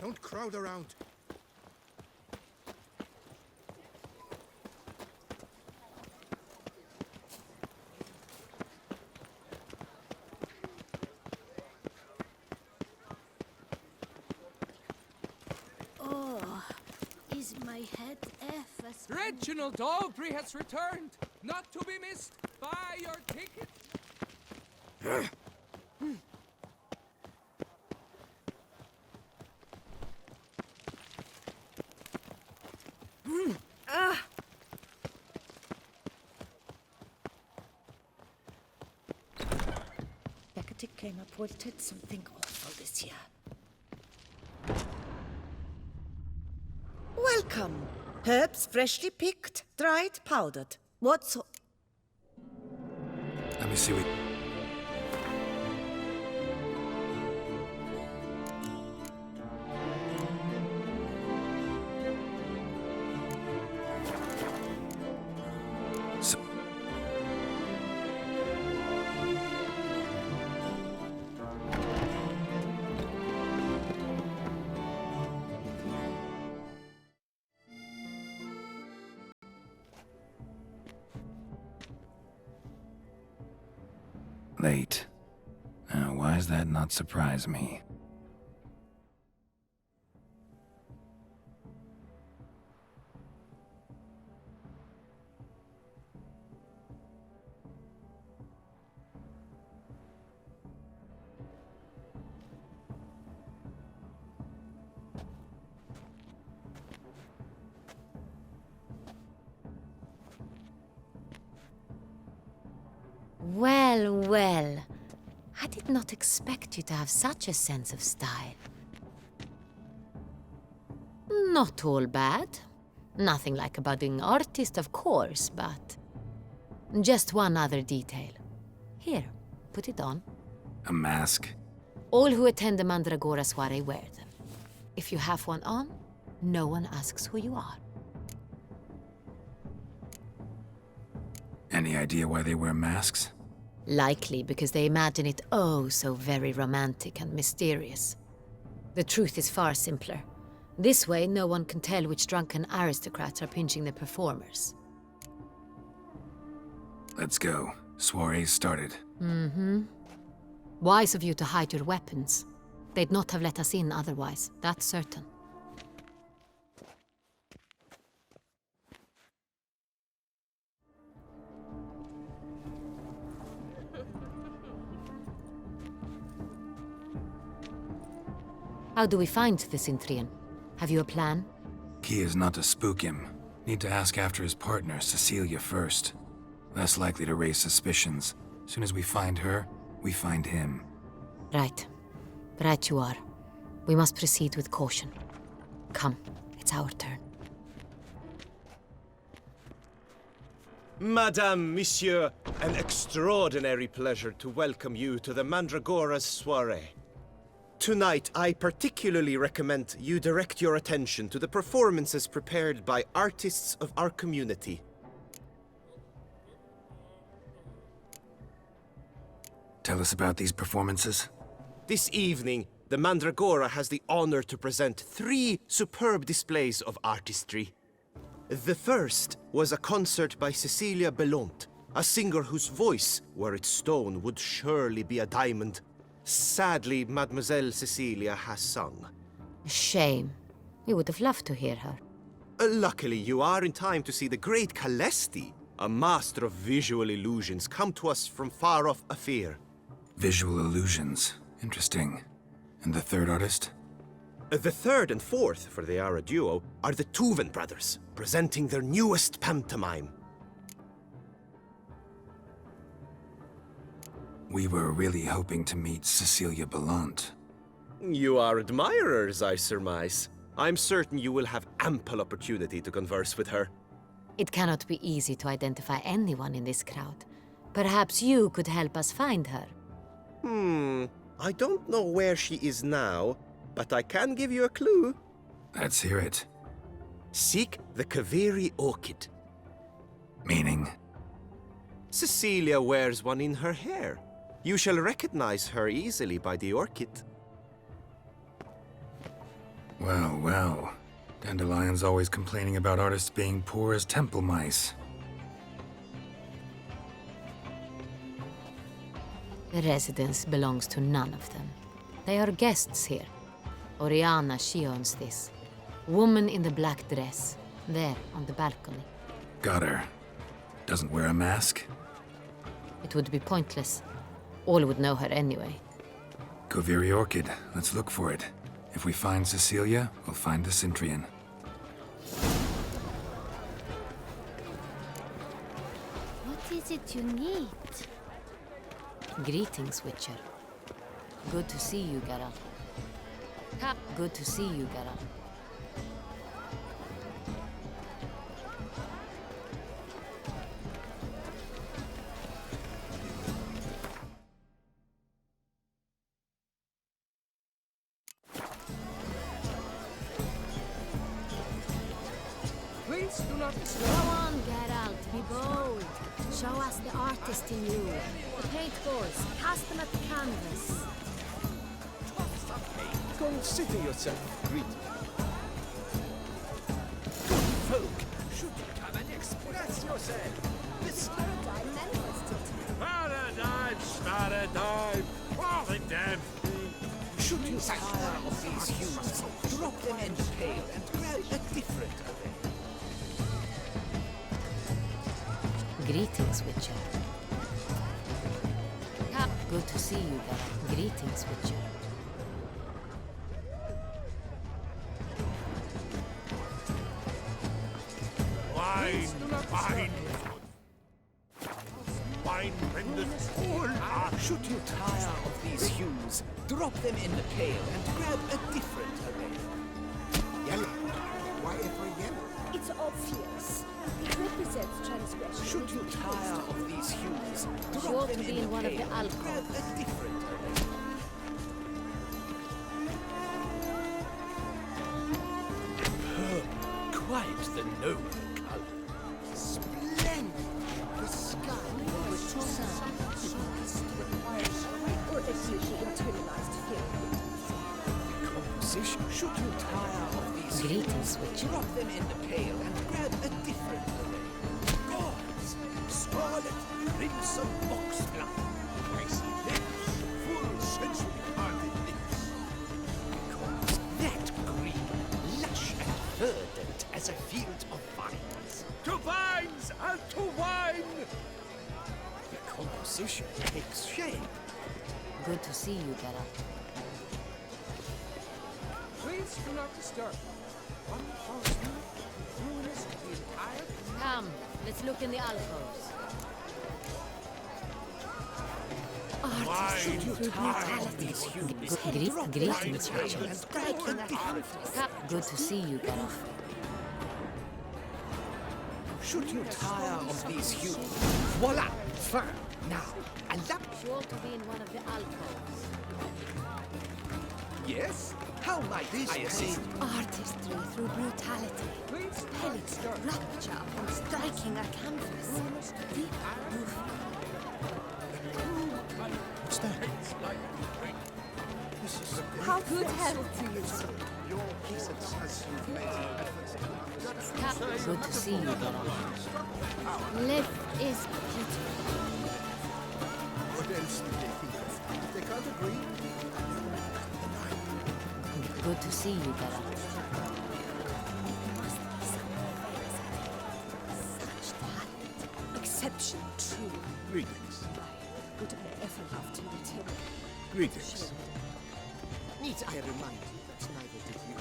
Don't crowd around. Oh, is my head F? Reginald Aubrey has returned, not to be missed. Buy your ticket. Hecate came up with something awful this year. Welcome. Herbs freshly picked, dried, powdered. What's... Let me see what... So... Late. Now, why does that not surprise me? Well, well. I did not expect you to have such a sense of style. Not all bad. Nothing like a budding artist, of course, but... just one other detail. Here, put it on. A mask? All who attend the Mandragora soiree wear them. If you have one on, no one asks who you are. Any idea why they wear masks? Likely because they imagine it oh so very romantic and mysterious. The truth is far simpler. This way, no one can tell which drunken aristocrats are pinching the performers. Let's go. Soiree's started. Mm-hmm. Wise of you to hide your weapons. They'd not have let us in otherwise, that's certain. How do we find the Cintrian? Have you a plan? Key is not to spook him. Need to ask after his partner, Cecilia, first. Less likely to raise suspicions. Soon as we find her, we find him. Right. Right you are. We must proceed with caution. Come, it's our turn. Madame, Monsieur, an extraordinary pleasure to welcome you to the Mandragora's soiree. Tonight, I particularly recommend you direct your attention to the performances prepared by artists of our community. Tell us about these performances. This evening, the Mandragora has the honor to present 3 superb displays of artistry. The first was a concert by Cecilia Belont, a singer whose voice, were it stone, would surely be a diamond. Sadly, Mademoiselle Cecilia has sung. Shame. We would have loved to hear her. Luckily, you are in time to see the great Calesti, a master of visual illusions, come to us from far off Afir. Visual illusions. Interesting. And the third artist? The third and fourth, for they are a duo, are the Tuven brothers, presenting their newest pantomime. We were really hoping to meet Cecilia Belont. You are admirers, I surmise. I'm certain you will have ample opportunity to converse with her. It cannot be easy to identify anyone in this crowd. Perhaps you could help us find her. I don't know where she is now, but I can give you a clue. Let's hear it. Seek the Kaveri orchid. Meaning? Cecilia wears one in her hair. You shall recognize her easily by the orchid. Well, well. Dandelion's always complaining about artists being poor as temple mice. The residence belongs to none of them. They are guests here. Oriana, she owns this. Woman in the black dress. There, on the balcony. Got her. Doesn't wear a mask? It would be pointless. All would know her anyway. Koviri Orchid. Let's look for it. If we find Cecilia, we'll find the Cintrian. What is it you need? Greetings, Witcher. Good to see you, Geralt. Good to see you, Geralt. Please do not Go disturb. on, Geralt, be bold. Show us the artist in you. The paint balls, cast them at the canvas. Consider yourself greeted. Good folk, should you come and express yourself? This Paradigm manifested. paradigm, oh, the damn thing. Should you tire of these hues, drop them in the pail and grab a different array. Greetings, Witcher. Good to see you, Geralt. Greetings, Witcher. Wine, wine. Wine renders all art. Should you tire of these hues, drop them in the pail and grab a different array. Yellow. Why ever yellow? It's obvious. It represents transgression. Should you tire of these hues, drop Sure them to be in in the one of the pail and grab alcoves. a different array. Quite the noble color. Splendid. The sky over Or acutely internalized feeling. composition. Should you tire of these Greetings, hues, Witcher. drop them in the pail and grab a different array. Gods, scarlet, crimson boxblood. Icy lips, full sensually carded lips. Because that green, lush and verdant as a field of vines. To vines and to wine! The composition takes shape. Good to see you, Geralt. Please do not disturb. One false move, ruinous to the entire. Come, let's look in the alcoves. Should you tire of these hues, Greetings, Witcher. and striking a different. Good to see you, Geralt. Should you tire of these hues, voila, fine. Now, allow. Sure to be in one of the alcoves. Yes? How might I assist? Artistry through brutality. Please do not Pellet, disturb. rapture upon striking a canvas. Deep movement. What's that? How good health to you. Good to see you, Geralt. Live is beautiful. What else do they think of? If they can't agree, Good to see you, Geralt. Such talent. Exception true. greetings. Would I ever love to meet him? Greetings. Need I remind you that neither did you?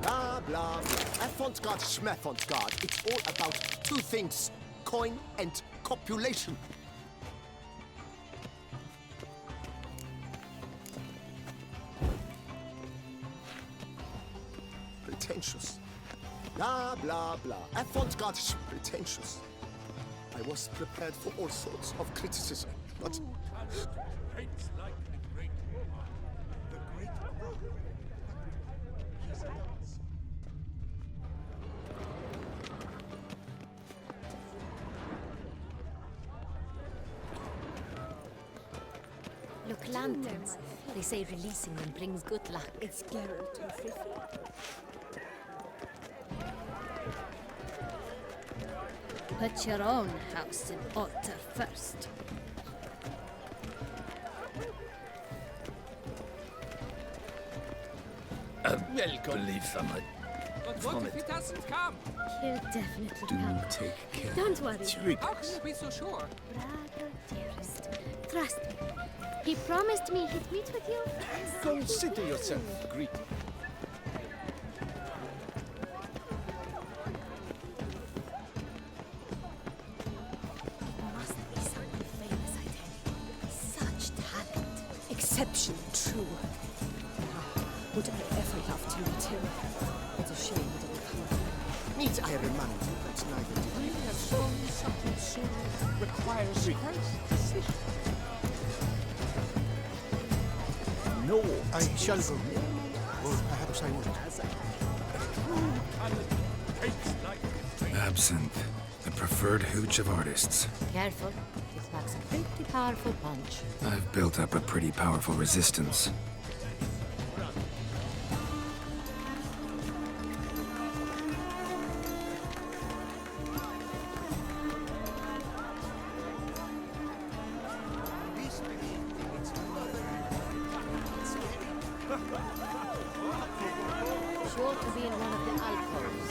Blah, blah, blah. Avant-garde, schmaffant-garde. It's all about two things. Coin and copulation. Pretentious. Blah, blah, blah. Avant-garde, pretentious. I was prepared for all sorts of criticism, but... Paints like the great Roman. The great Roman. lanterns. They say releasing them brings good luck. It's Geralt and Fifi. Put your own house in order first. Welcome. Believe someone. But what if he doesn't come? He'll definitely Do come. take care. Don't worry. How can you be so sure? Brother dearest, trust me. He promised me he'd meet with you. Consider yourself greeted. Must be something famous, I tell you. Such talent. Exceptional, true. Would I ever love to meet him? It's a shame he didn't come. Need I remind you that neither did Really, a song something so requires great decision. No, I shall go. Or perhaps I won't. Absinthe, the preferred hooch of artists. Careful, it packs a pretty powerful punch. I've built up a pretty powerful resistance. Sure to be in one of the alcoves.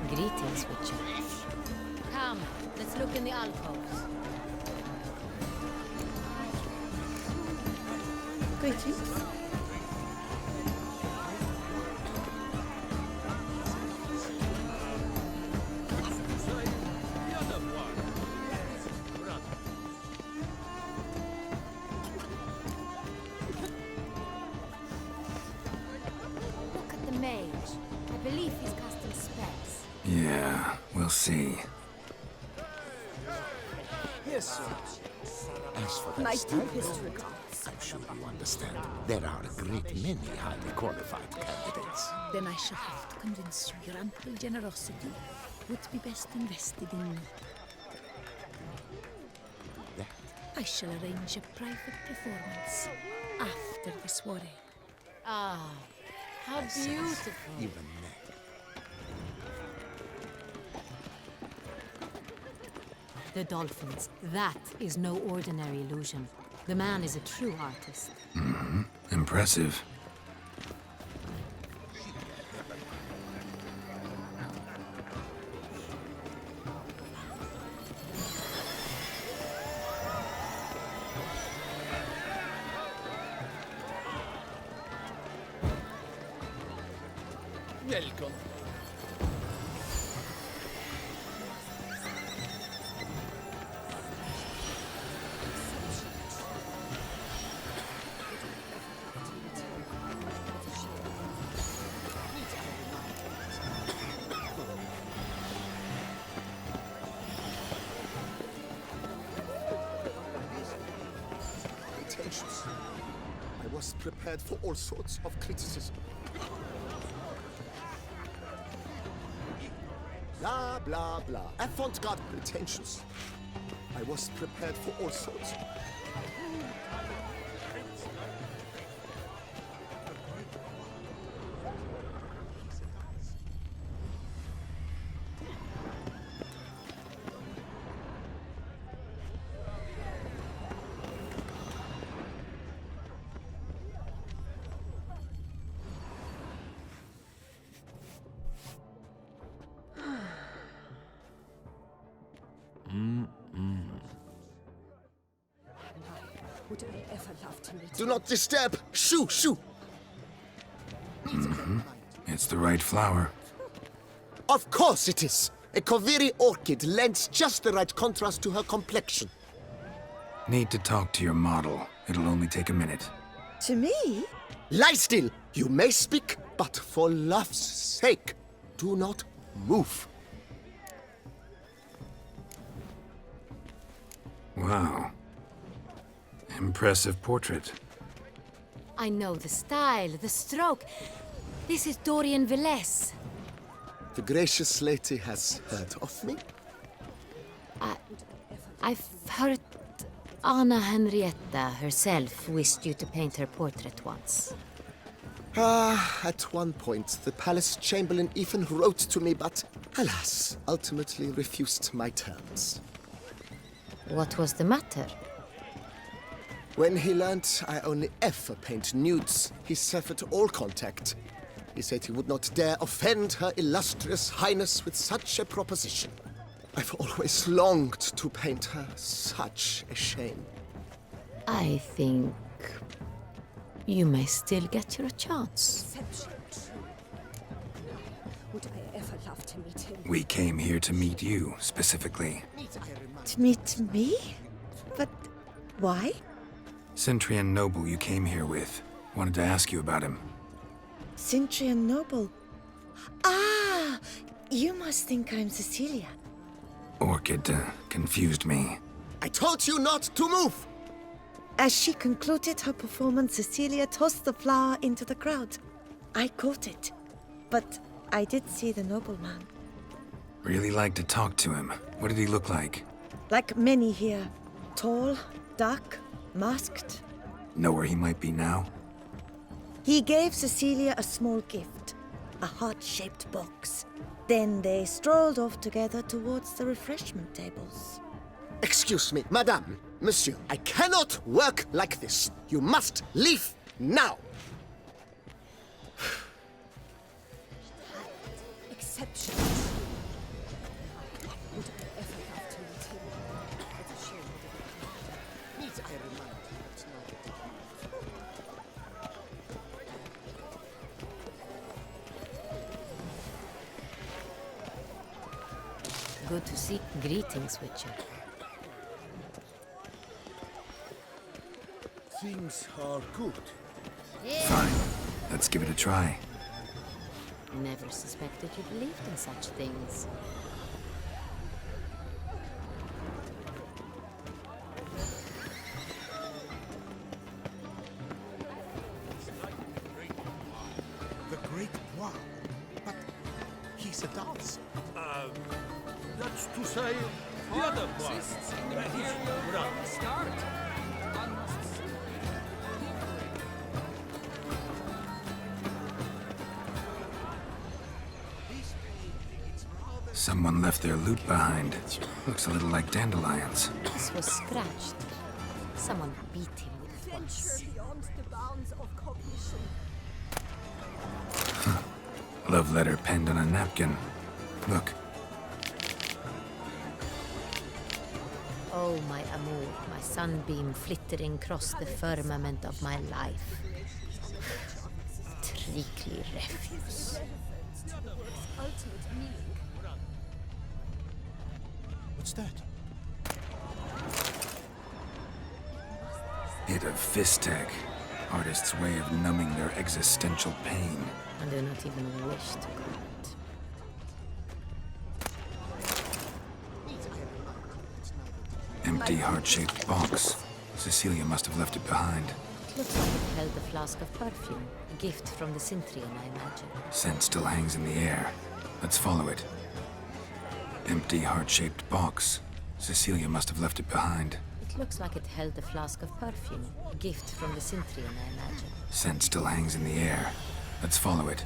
Greetings, Witcher. Come, let's look in the alcoves. Greetings. Look at the mage. I believe he's casting spells. Yeah, we'll see. Yes, sir. As for My that style, deepest regards. I'm sure you understand. There are a great many highly qualified candidates. Then I shall have to convince you your ample generosity would be best invested in me. That I shall arrange a private performance after the soiree. Ah, how beautiful. even that. The dolphins. That is no ordinary illusion. The man is a true artist. Impressive. Welcome. Pretentious. I was prepared for all sorts of criticism. Blah, blah, blah. Avant-garde pretensions. I was prepared for all sorts. Would I ever love to meet Do not disturb! Shoo, shoo! It's the right flower. Of course it is! A Koviri orchid lends just the right contrast to her complexion. Need to talk to your model. It'll only take a minute. To me? Lie still! You may speak, but for love's sake, do not move. Wow. Impressive portrait. I know the style, the stroke. This is Dorian Velez. The gracious lady has heard of me? I've heard Anna Henrietta herself wished you to paint her portrait once. At one point, the palace chamberlain even wrote to me, but alas, ultimately refused my terms. What was the matter? When he learnt I only ever paint nudes, he severed all contact. He said he would not dare offend Her Illustrious Highness with such a proposition. I've always longed to paint her. Such a shame. I think you may still get your chance. Deception true. Would I ever love to meet him? We came here to meet you, specifically. To meet me? But why? Centrian noble you came here with. Wanted to ask you about him. Cintrian Noble. Ah! You must think I'm Cecilia. Orchid confused me. I told you not to move! As she concluded her performance, Cecilia tossed the flower into the crowd. I caught it, but I did see the nobleman. Really like to talk to him. What did he look like? Like many here. Tall, dark, masked. Know where he might be now? He gave Cecilia a small gift, a heart-shaped box. Then they strolled off together towards the refreshment tables. Excuse me, madame, monsieur, I cannot work like this. You must leave now. Exception. Would I ever love to meet him? It's a shame he didn't come. Need I remind you it's not a Good to see. Greetings, Witcher. Things are good. Fine. Let's give it a try. Never suspected you believed in such things. The Great Bois. But he's a dancer. That's to say, the other Bois. Exists in the imperial from the start. One must see. Someone left their loot behind. Looks a little like dandelions. This was scratched. Someone beat him with it once. Beyond the bounds of cognition. Love letter penned on a napkin. Look. Oh, my amour, my sunbeam flittering across the firmament of my life. Treacly refuse. Ultimate meaning. What's that? Hit of Fistech. Artist's way of numbing their existential pain. I do not even wish to comment. Empty heart-shaped box. Cecilia must have left it behind. It looks like it held a flask of perfume. A gift from the Cintrian, I imagine. Scent still hangs in the air. Let's follow it. Empty heart-shaped box. Cecilia must have left it behind. It looks like it held a flask of perfume. A gift from the Cintrian, I imagine. Scent still hangs in the air. Let's follow it.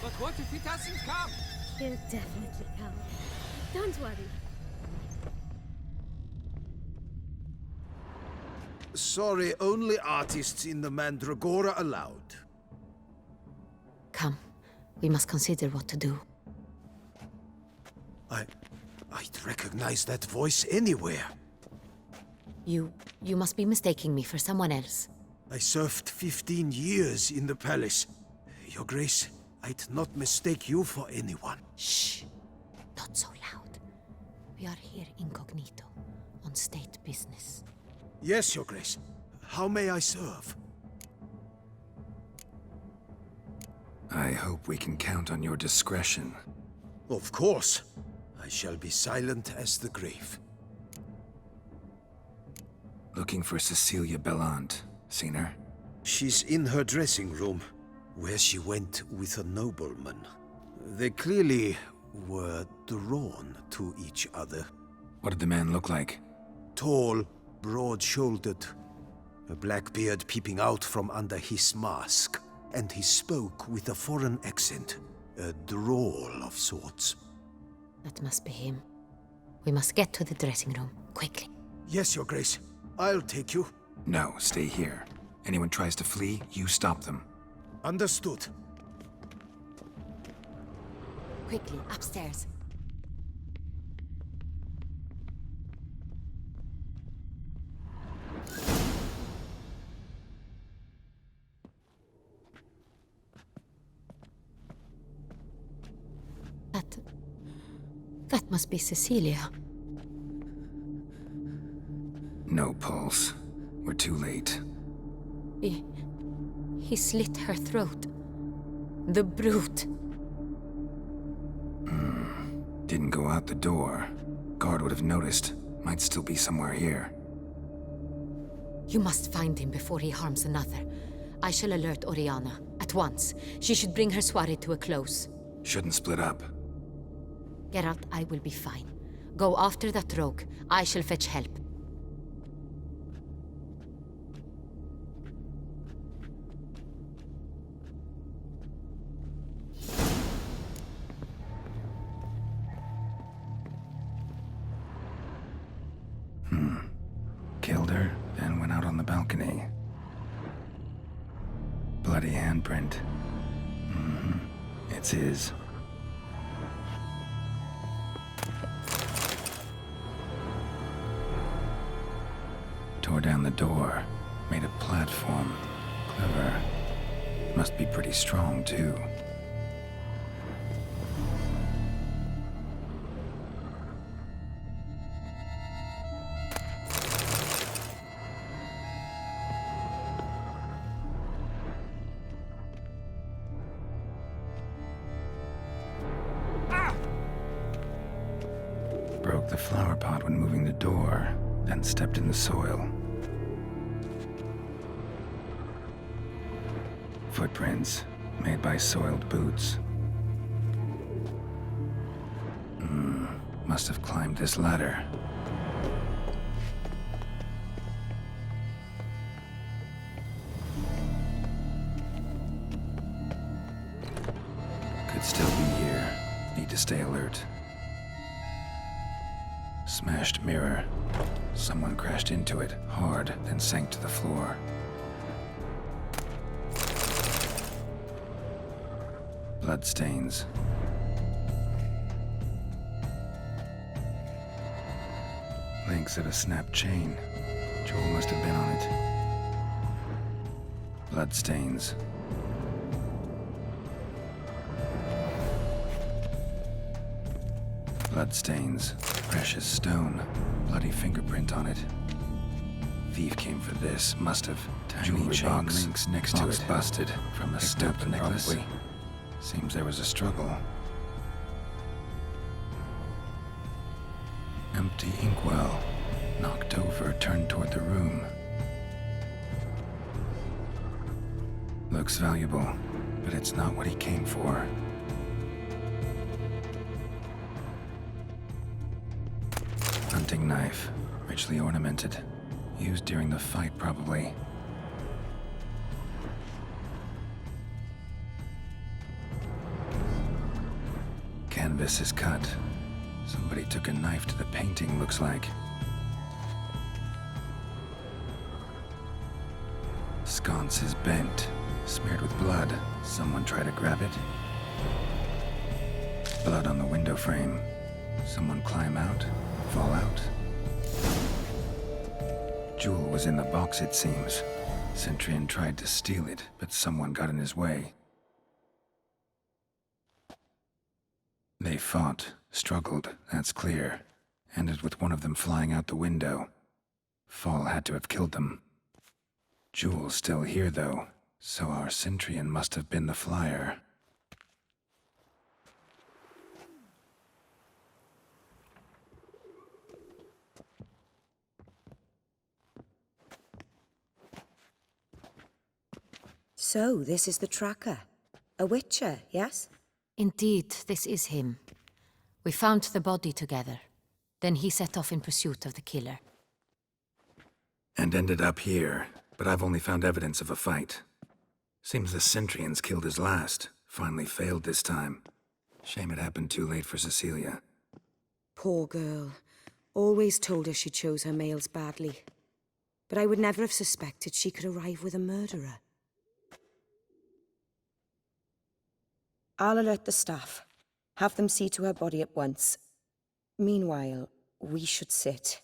But what if he doesn't come? He'll definitely come. Don't worry. Sorry, only artists in the Mandragora allowed. Come, we must consider what to do. I'd recognize that voice anywhere. You must be mistaking me for someone else. I served 15 years in the palace. Your Grace, I'd not mistake you for anyone. Shh! Not so loud. We are here incognito, on state business. Yes, Your Grace. How may I serve? I hope we can count on your discretion. Of course. I shall be silent as the grave. Looking for Cecilia Bellant. Seen her? She's in her dressing room, where she went with a nobleman. They clearly were drawn to each other. What did the man look like? Tall, broad-shouldered, a black beard peeping out from under his mask, and he spoke with a foreign accent, a drawl of sorts. That must be him. We must get to the dressing room, quickly. Yes, Your Grace. I'll take you. No, stay here. Anyone tries to flee, you stop them. Understood. Quickly, upstairs. That must be Cecilia. No pulse. We're too late. He slit her throat. The brute. Didn't go out the door. Guard would have noticed. Might still be somewhere here. You must find him before he harms another. I shall alert Oriana. At once. She should bring her soirée to a close. Shouldn't split up. Geralt, I will be fine. Go after that rogue. I shall fetch help. Killed her, then went out on the balcony. Bloody handprint. It's his. Tore down the door. Made a platform. Clever. Must be pretty strong, too. Broke the flower pot when moving the door, then stepped in the soil. Footprints made by soiled boots. Must have climbed this ladder. Could still be here. Need to stay alert. Smashed mirror. Someone crashed into it hard, then sank to the floor. Bloodstains. Links of a snapped chain. Joel must have been on it. Bloodstains. Bloodstains. Precious stone. Bloody fingerprint on it. Thief came for this. Must have. Tiny chain links next to it. Busted from a snapped necklace. Probably. Seems there was a struggle. Empty inkwell. Knocked over, turned toward the room. Looks valuable, but it's not what he came for. Hunting knife, richly ornamented. Used during the fight, probably. Canvas is cut. Somebody took a knife to the painting, looks like. Sconce is bent, smeared with blood. Someone try to grab it. Blood on the window frame. Someone climb out, fall out. Jewel was in the box, it seems. Centurion tried to steal it, but someone got in his way. They fought, struggled, that's clear. Ended with one of them flying out the window. Fall had to have killed them. Jewel's still here, though, so our Centurion must have been the flyer. So, this is the tracker. A witcher, yes? Indeed, this is him. We found the body together. Then he set off in pursuit of the killer. And ended up here, but I've only found evidence of a fight. Seems the Centrians killed his last. Finally failed this time. Shame it happened too late for Cecilia. Poor girl. Always told her she chose her males badly. But I would never have suspected she could arrive with a murderer. I'll alert the staff. Have them see to her body at once. Meanwhile, we should sit.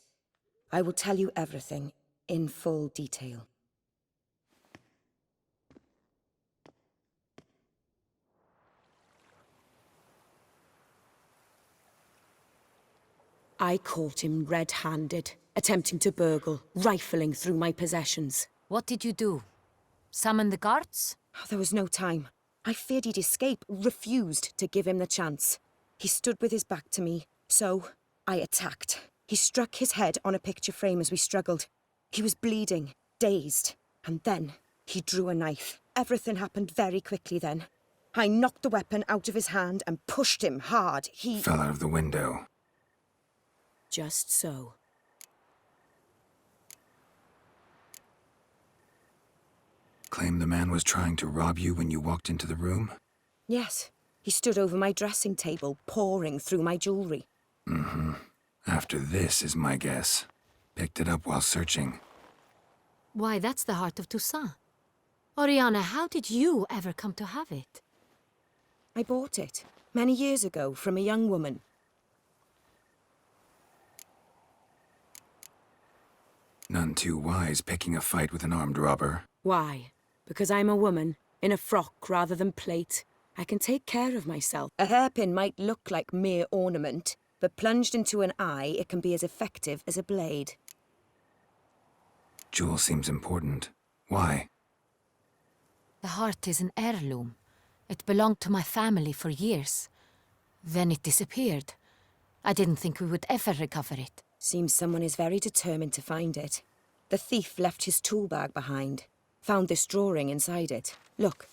I will tell you everything, in full detail. I caught him red-handed, attempting to burgle, rifling through my possessions. What did you do? Summon the guards? There was no time. I feared he'd escape, refused to give him the chance. He stood with his back to me, so I attacked. He struck his head on a picture frame as we struggled. He was bleeding, dazed, and then he drew a knife. Everything happened very quickly then. I knocked the weapon out of his hand and pushed him hard. He Fell out of the window. Just so. Claim the man was trying to rob you when you walked into the room? Yes. He stood over my dressing table, pouring through my jewelry. Mm-hmm. After this is my guess. Picked it up while searching. Why, that's the heart of Toussaint. Oriana, how did you ever come to have it? I bought it, many years ago, from a young woman. None too wise picking a fight with an armed robber. Why? Because I'm a woman, in a frock rather than plate. I can take care of myself. A hairpin might look like mere ornament, but plunged into an eye, it can be as effective as a blade. Jewel seems important. Why? The heart is an heirloom. It belonged to my family for years. Then it disappeared. I didn't think we would ever recover it. Seems someone is very determined to find it. The thief left his tool bag behind. Found this drawing inside it. Look.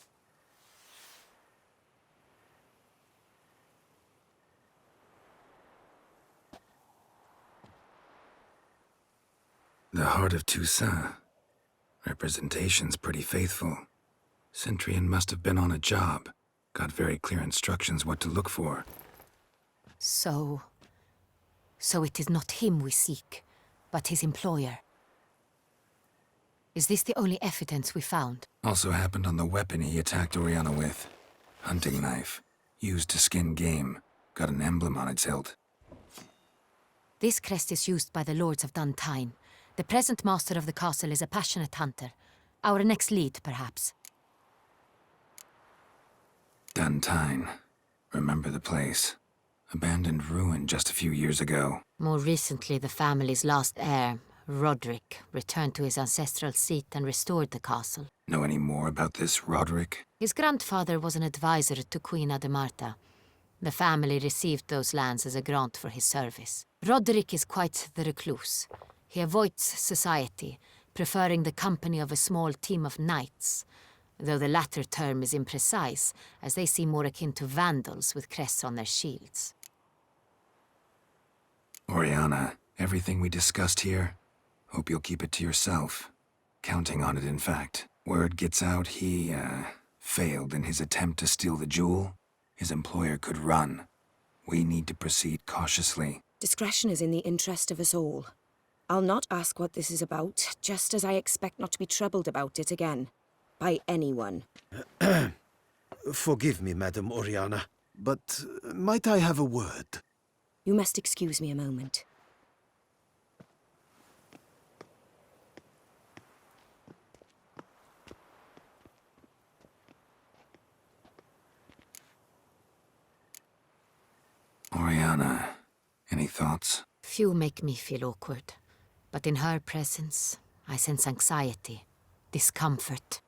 The Heart of Toussaint. Representation's pretty faithful. Centrian must have been on a job. Got very clear instructions what to look for. So it is not him we seek, but his employer. Is this the only evidence we found? Also happened on the weapon he attacked Oriana with. Hunting knife. Used to skin game. Got an emblem on its hilt. This crest is used by the Lords of Duntine. The present master of the castle is a passionate hunter. Our next lead, perhaps. Duntine. Remember the place. Abandoned ruin just a few years ago. More recently, the family's last heir, Roderick, returned to his ancestral seat and restored the castle. Know any more about this Roderick? His grandfather was an advisor to Queen Ademarta. The family received those lands as a grant for his service. Roderick is quite the recluse. He avoids society, preferring the company of a small team of knights, though the latter term is imprecise, as they seem more akin to vandals with crests on their shields. Oriana, everything we discussed here, hope you'll keep it to yourself. Counting on it, in fact. Word gets out he, failed in his attempt to steal the jewel. His employer could run. We need to proceed cautiously. Discretion is in the interest of us all. I'll not ask what this is about, just as I expect not to be troubled about it again. By anyone. Forgive me, Madam Oriana, but might I have a word? You must excuse me a moment. Oriana, any thoughts? Few make me feel awkward, but in her presence, I sense anxiety, discomfort.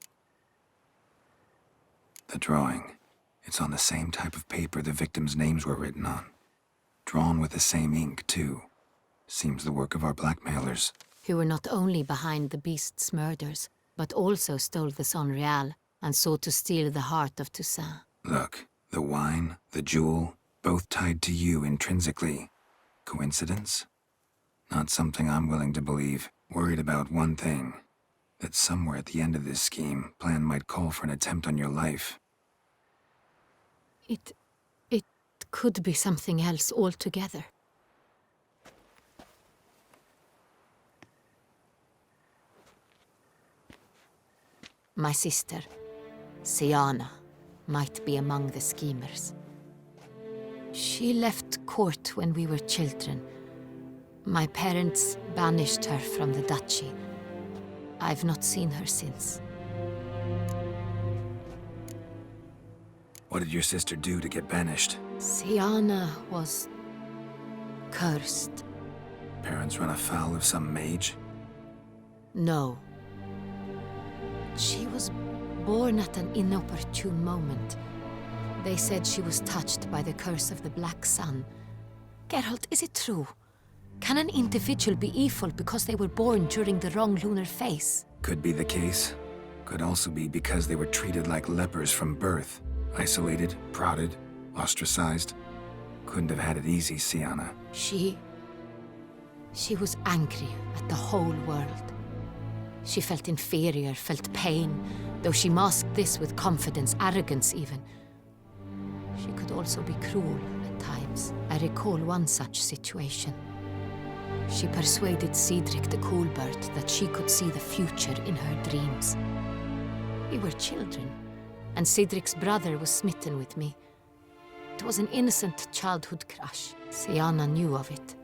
The drawing. It's on the same type of paper the victims' names were written on. Drawn with the same ink, too. Seems the work of our blackmailers. Who were not only behind the beast's murders, but also stole the Son Real and sought to steal the heart of Toussaint. Look, the wine, the jewel, both tied to you intrinsically. Coincidence? Not something I'm willing to believe. Worried about one thing. That somewhere at the end of this scheme, plan might call for an attempt on your life. It could be something else altogether. My sister, Siana, might be among the schemers. She left court when we were children. My parents banished her from the duchy. I've not seen her since. What did your sister do to get banished? Siana was cursed. Parents run afoul of some mage? No. She was born at an inopportune moment. They said she was touched by the curse of the Black Sun. Geralt, is it true? Can an individual be evil because they were born during the wrong lunar phase? Could be the case. Could also be because they were treated like lepers from birth. Isolated, prodded, ostracized. Couldn't have had it easy, Siana. She was angry at the whole world. She felt inferior, felt pain, though she masked this with confidence, arrogance even. She could also be cruel at times. I recall one such situation. She persuaded Cedric the Coolbird that she could see the future in her dreams. We were children, and Cedric's brother was smitten with me. It was an innocent childhood crush. Siana knew of it.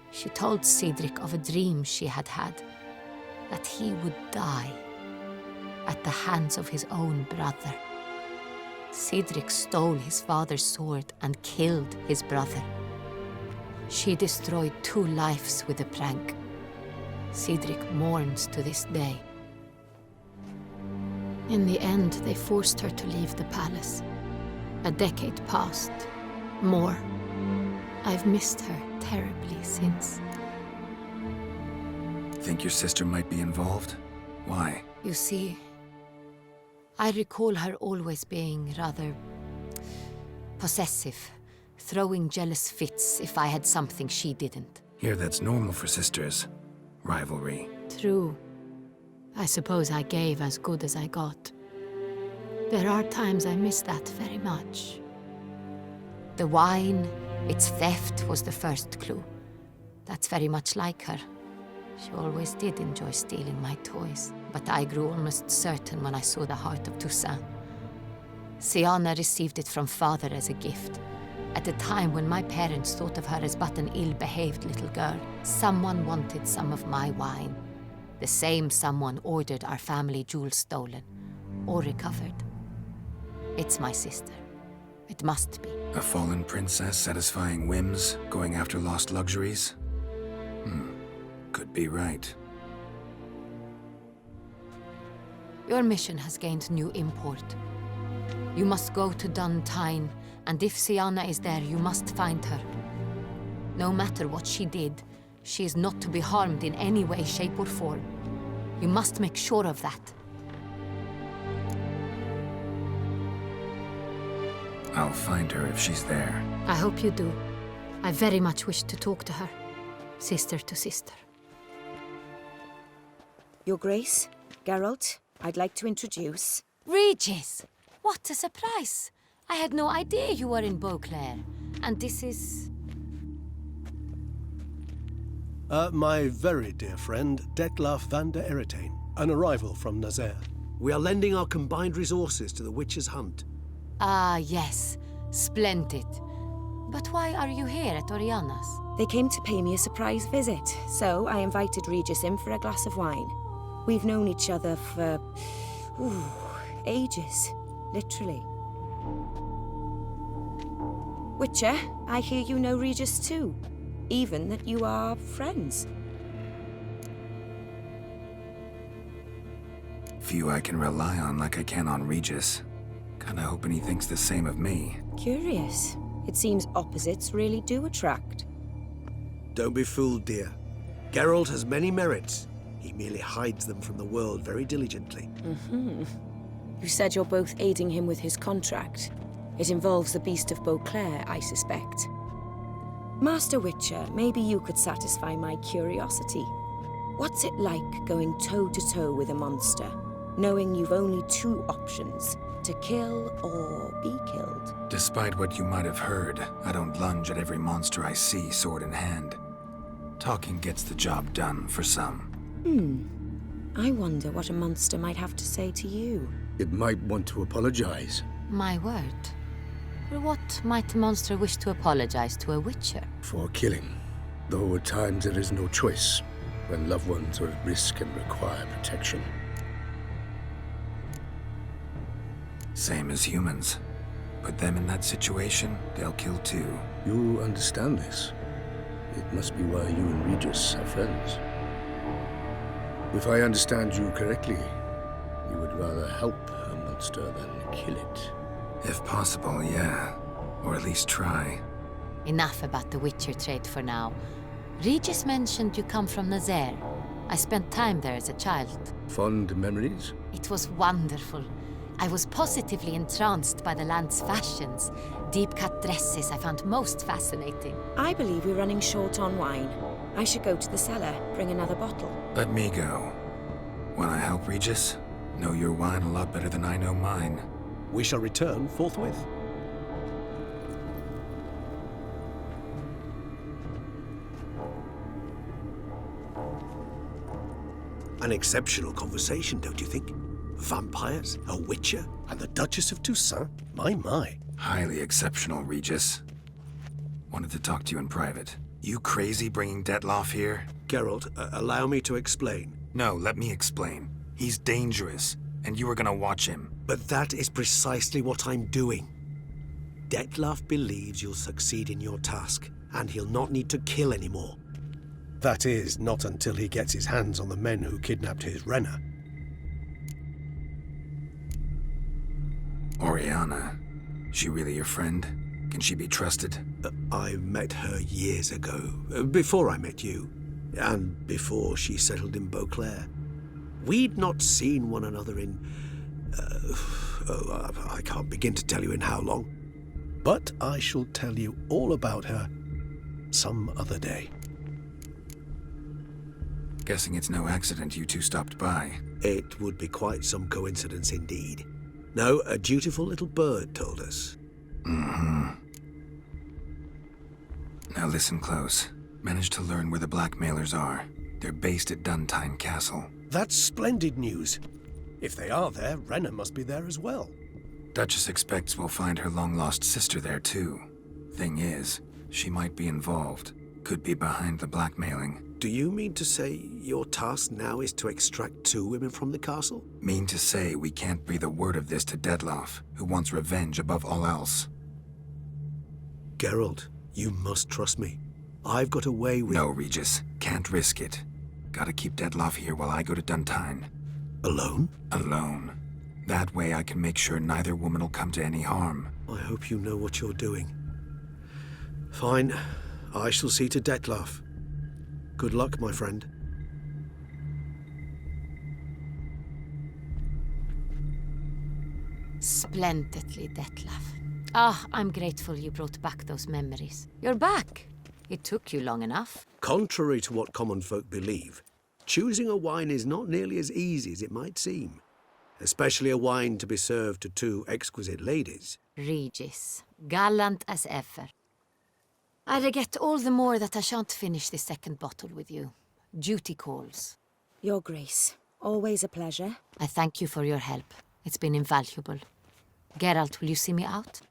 She told Cedric of a dream she had had, that he would die at the hands of his own brother. Cedric stole his father's sword and killed his brother. She destroyed 2 lives with a prank. Cedric mourns to this day. In the end, they forced her to leave the palace. A decade passed. More. I've missed her terribly since. Think your sister might be involved? Why? You see, I recall her always being rather possessive, throwing jealous fits if I had something she didn't. Here that's normal for sisters. Rivalry. True. I suppose I gave as good as I got. There are times I miss that very much. The wine, its theft was the first clue. That's very much like her. She always did enjoy stealing my toys, but I grew almost certain when I saw the heart of Toussaint. Siana received it from father as a gift. At a time when my parents thought of her as but an ill-behaved little girl, someone wanted some of my wine. The same someone ordered our family jewels stolen, or recovered. It's my sister. It must be. A fallen princess satisfying whims, going after lost luxuries? Could be right. Your mission has gained new import. You must go to Dun Tine, and if Siana is there, you must find her. No matter what she did, she is not to be harmed in any way, shape, or form. You must make sure of that. I'll find her if she's there. I hope you do. I very much wish to talk to her. Sister to sister. Your Grace, Geralt, I'd like to introduce... Regis! What a surprise! I had no idea you were in Beauclair. And this is... My very dear friend, Detlaf van der Eretain, an arrival from Nazaire. We are lending our combined resources to the Witch's Hunt. Ah, yes. Splendid. But why are you here at Oriana's? They came to pay me a surprise visit, so I invited Regis in for a glass of wine. We've known each other for... ages. Literally. Witcher, I hear you know Regis too. Even that you are friends. Few I can rely on like I can on Regis. Kinda hoping he thinks the same of me. Curious. It seems opposites really do attract. Don't be fooled, dear. Geralt has many merits. He merely hides them from the world very diligently. You said you're both aiding him with his contract. It involves the Beast of Beauclair, I suspect. Master Witcher, maybe you could satisfy my curiosity. What's it like going toe-to-toe with a monster, knowing you've only two options, to kill or be killed? Despite what you might have heard, I don't lunge at every monster I see sword in hand. Talking gets the job done for some. I wonder what a monster might have to say to you. It might want to apologize. My word. For what might a monster wish to apologize to a witcher? For killing. Though at times there is no choice, when loved ones are at risk and require protection. Same as humans. Put them in that situation, they'll kill too. You understand this. It must be why you and Regis are friends. If I understand you correctly, you would rather help a monster than kill it. If possible, yeah. Or at least try. Enough about the witcher trade for now. Regis mentioned you come from Nazaire. I spent time there as a child. Fond memories? It was wonderful. I was positively entranced by the land's fashions. Deep-cut dresses I found most fascinating. I believe we're running short on wine. I should go to the cellar, bring another bottle. Let me go. Wanna help, Regis? Know your wine a lot better than I know mine. We shall return forthwith. An exceptional conversation, don't you think? Vampires, a witcher, And the Duchess of Toussaint? My. Highly exceptional, Regis. Wanted to talk to you in private. You crazy bringing Detloff here? Geralt, allow me to explain. No, let me explain. He's dangerous, and you were gonna watch him. But that is precisely what I'm doing. Detloff believes you'll succeed in your task, and he'll not need to kill anymore. That is, not until he gets his hands on the men who kidnapped his Renna. Oriana. She really your friend? Can she be trusted? I met her years ago, before I met you, and before she settled in Beauclair. We'd not seen one another in... I can't begin to tell you in how long. But I shall tell you all about her some other day. Guessing it's no accident you two stopped by. It would be quite some coincidence indeed. No, a dutiful little bird told us. Now listen close. Managed to learn where the blackmailers are. They're based at Duntine Castle. That's splendid news. If they are there, Renna must be there as well. Duchess expects we'll find her long-lost sister there too. Thing is, she might be involved. Could be behind the blackmailing. Do you mean to say your task now is to extract 2 women from the castle? Mean to say we can't breathe a word of this to Detloff, who wants revenge above all else. Geralt, you must trust me. I've got a way with... No, Regis. Can't risk it. Gotta keep Detloff here while I go to Duntine. Alone? Alone. That way I can make sure neither woman will come to any harm. I hope you know what you're doing. Fine. I shall see to Detloff. Good luck, my friend. Splendidly, Detlaff. Ah, I'm grateful you brought back those memories. You're back. It took you long enough. Contrary to what common folk believe, choosing a wine is not nearly as easy as it might seem. Especially a wine to be served to 2 exquisite ladies. Regis, gallant as ever. I regret all the more that I shan't finish this second bottle with you. Duty calls. Your Grace, always a pleasure. I thank you for your help. It's been invaluable. Geralt, will you see me out?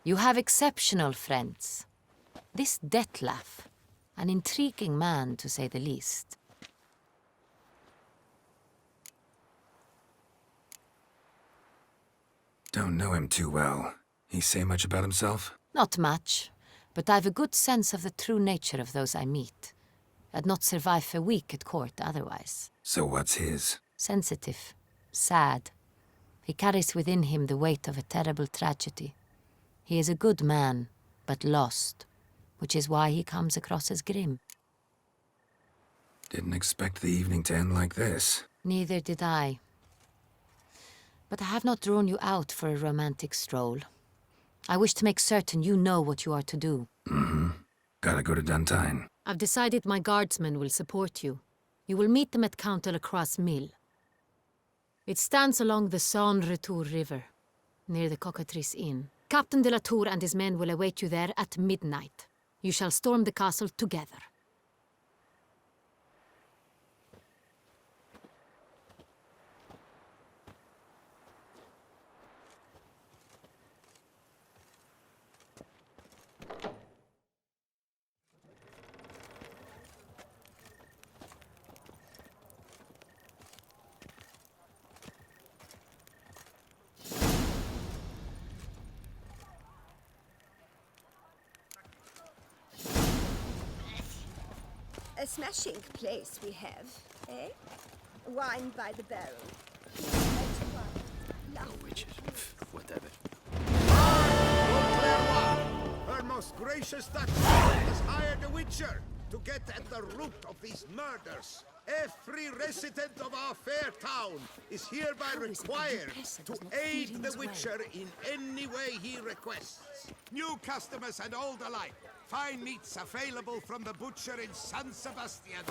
You have exceptional friends. This Detlaff, an intriguing man to say the least. Don't know him too well. He say much about himself? Not much, but I've a good sense of the true nature of those I meet. I'd not survive a week at court otherwise. So what's his? Sensitive, sad, He carries within him the weight of a terrible tragedy. He is a good man, but lost, which is why he comes across as grim. Didn't expect the evening to end like this. Neither did I. But I have not drawn you out for a romantic stroll. I wish to make certain you know what you are to do. Mm-hmm. Gotta go to Duntine. I've decided my guardsmen will support you. You will meet them at Count de la Croix's mill. It stands along the Saône-Retour River, near the Cockatrice Inn. Captain de la Tour and his men will await you there at midnight. You shall storm the castle together. A smashing place we have, eh? Wine by the barrel. Witches, whatever. Her most gracious Duchess has hired a witcher to get at the root of these murders. Every resident of our fair town is hereby required to aid the witcher in any way he requests. New customers and old alike. Fine meats available from the butcher in San Sebastian.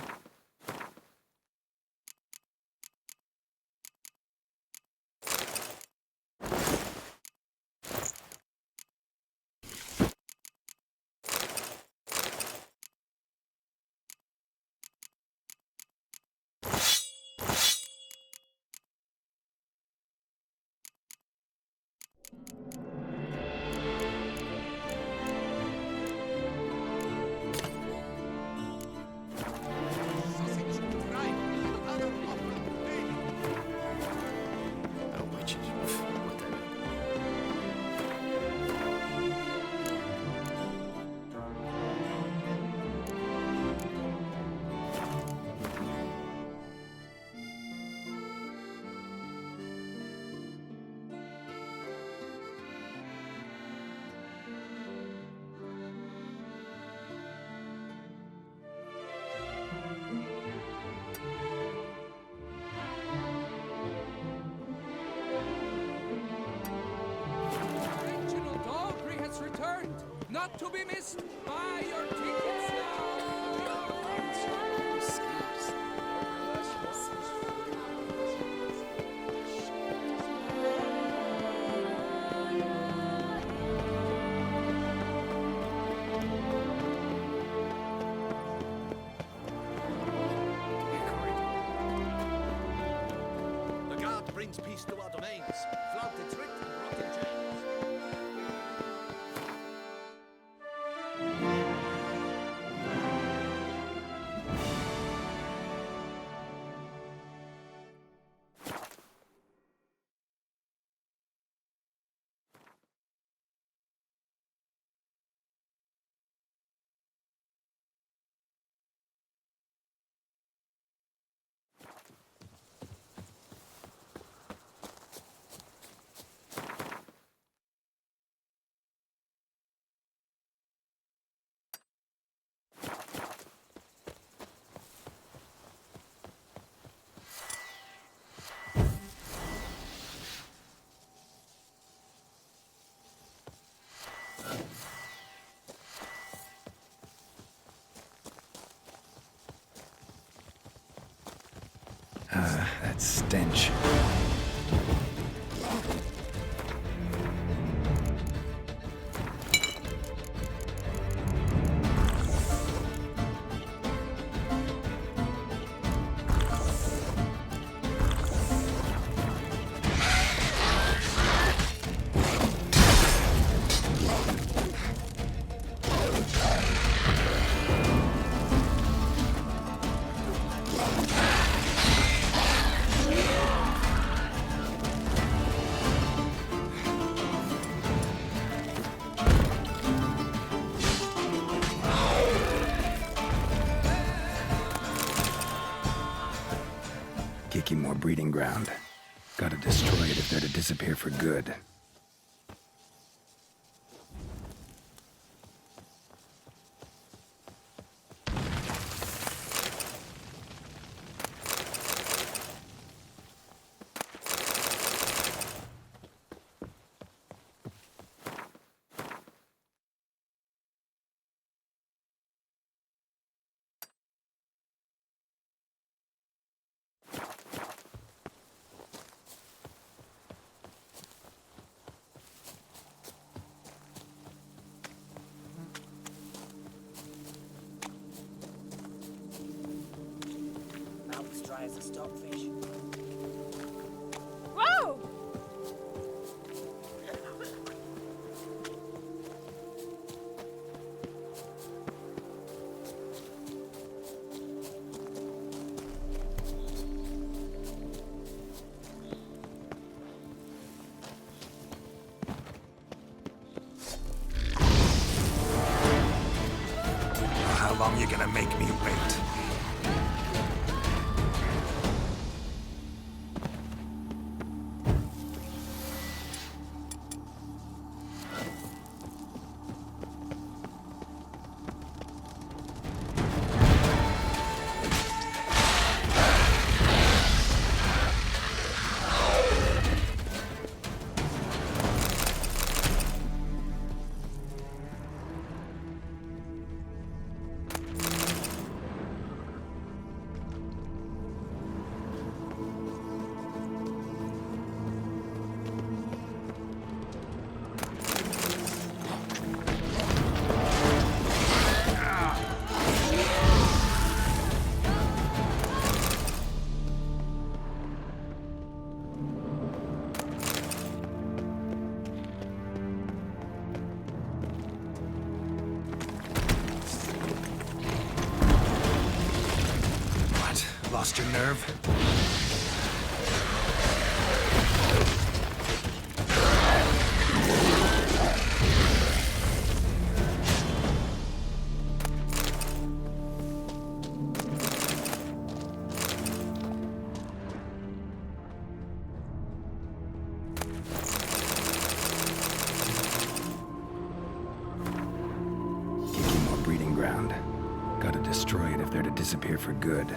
Not to be missed. Buy your tickets now. The guard brings peace to our domains. Flout its writ and rot in chains. That stench. Kiki more breeding ground. Gotta Gotta destroy it if they're to disappear for good. Mouth's dry as a stockfish. Whoa! How long you gonna make me wait? Lost your nerve? Kicking more breeding ground. Gotta destroy it if they're to disappear for good.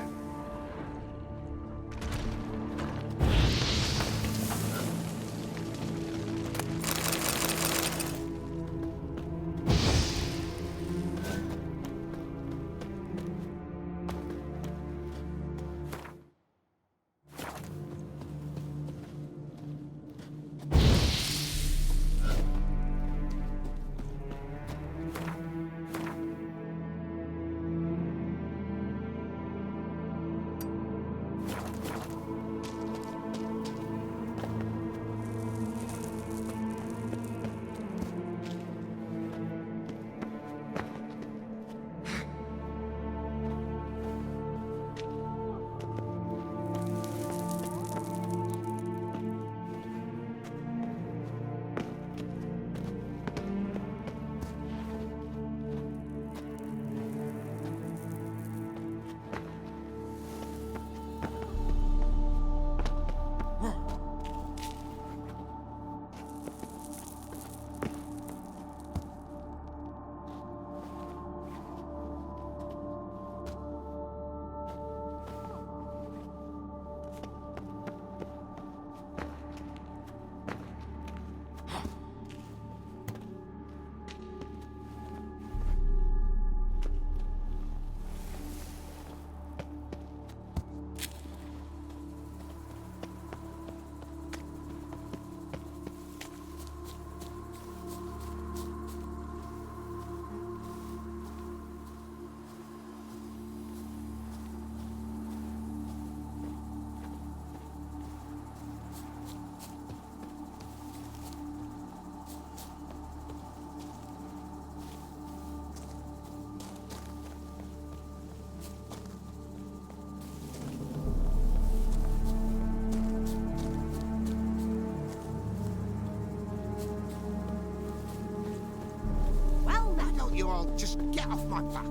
You all just get off my back.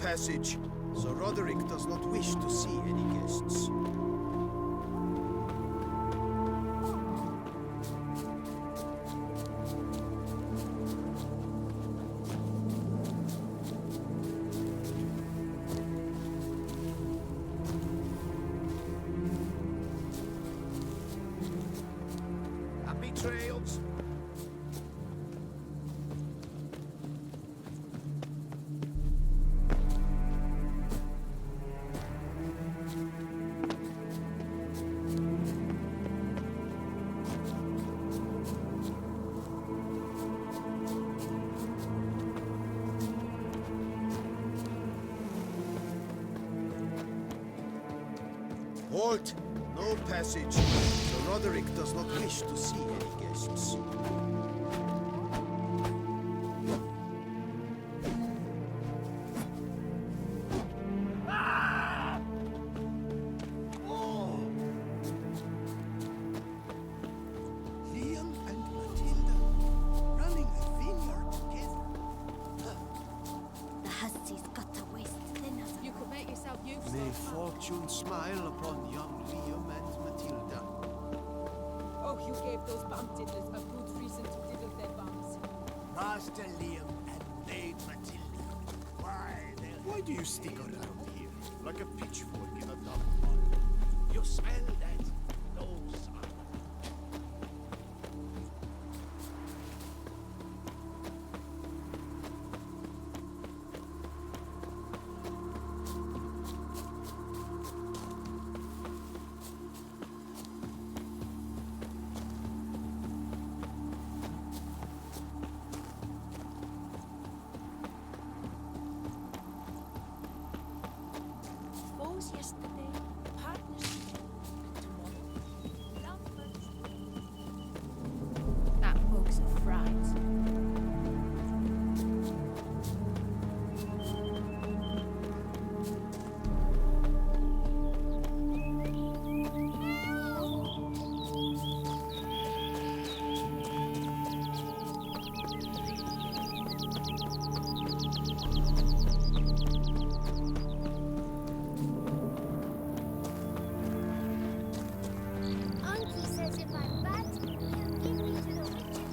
passage. Sir Roderick does not wish to see any guests. Happy trails. Halt! No passage. Sir Roderick does not wish to see any guests. Liam and Matilda running a vineyard together. The hussies got to waste thinner. You could make yourself useful. May fortune smile upon young Liam and Matilda. Oh, you gave those bomb diddlers a good reason to diddle their bombs. Master Liam and Maid Matilda. Why do you stick around here like a pitchfork in a dog pond? You smell that? No, son. Foes yesterday, partners today, and tomorrow, lovers. That book's a fright. Unky says if I'm bad, he'll give me to the witches.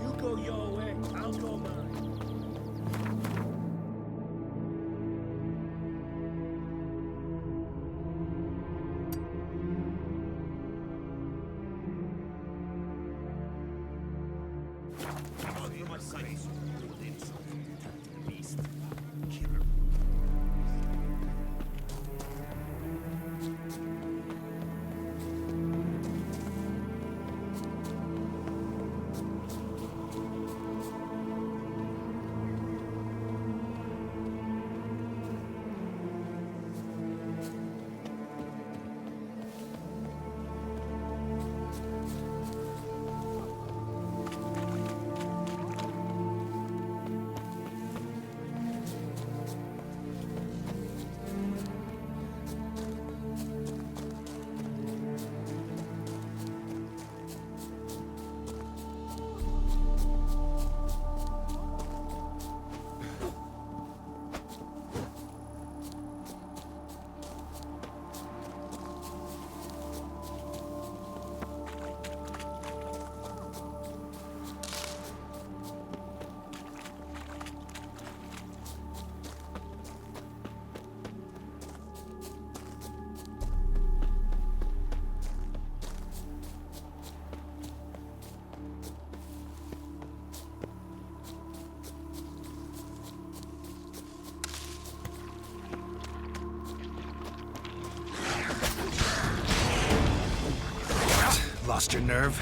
You go your way, I'll go mine. Oh, you must say so. Beast. Killer. Lost your nerve?